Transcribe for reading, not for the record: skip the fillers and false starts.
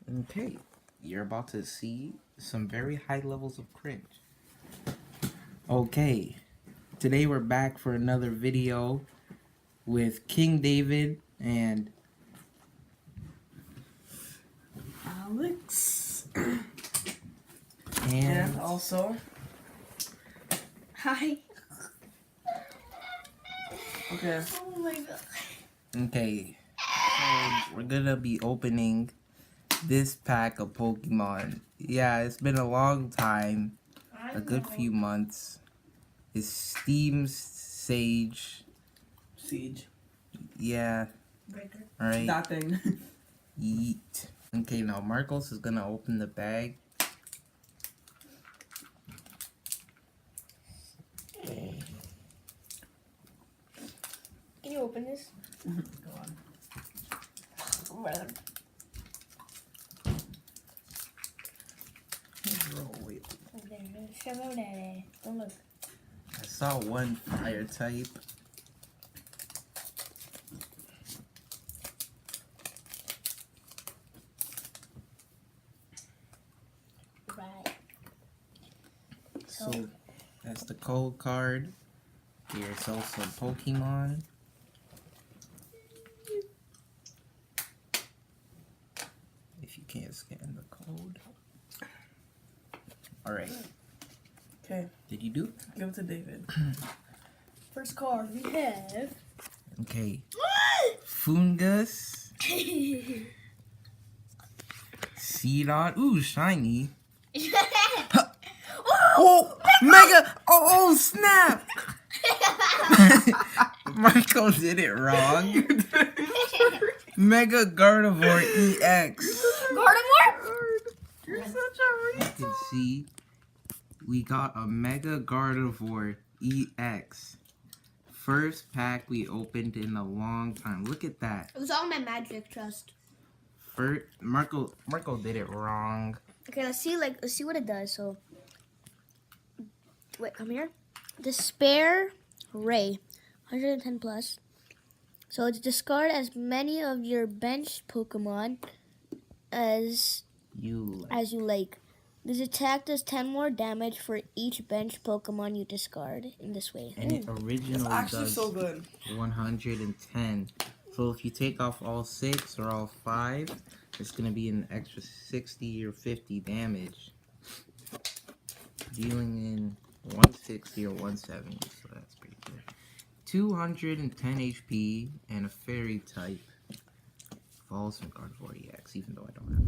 Okay, you're about to see some very high levels of cringe. Okay, today we're back for another video with King David and Alex. and And also, Hi. okay, Oh my god. okay, so we're gonna be opening this pack of Pokemon. Yeah, it's been a long time, a good few months. It's Steam's Sage. Siege. Yeah, Breaker. alright. That thing. Yeet. Okay, now Marcos is gonna open the bag. Can you open this? Go on. Wait, Don't look. I saw one fire type. Right. So that's the code card. Here's also Pokemon. If you can't scan the code. Alright. Okay, Did you do it? give it to David. First card we have. Okay. Fungus. Seedot. Ooh, shiny. Oh, Mega! Oh, snap! Michael did it wrong. Mega Gardevoir EX. Gardevoir? You're such a You can see we got a Mega Gardevoir EX. First pack we opened in a long time. Look at that. It was all my magic trust. First, Marco did it wrong. Okay, let's see what it does. So, wait, come here. Despair Ray, 110 plus. So it's discard as many of your bench Pokemon as You you like. This attack does 10 more damage for each bench Pokemon you discard in this way. and it It's originally actually does so good. 110. So if you take off all 6 or all 5, it's gonna be an extra 60 or 50 damage, dealing in 160 or 170. So that's pretty good. 210 HP and a fairy type. Falls from Gardevoir EX, even though I don't have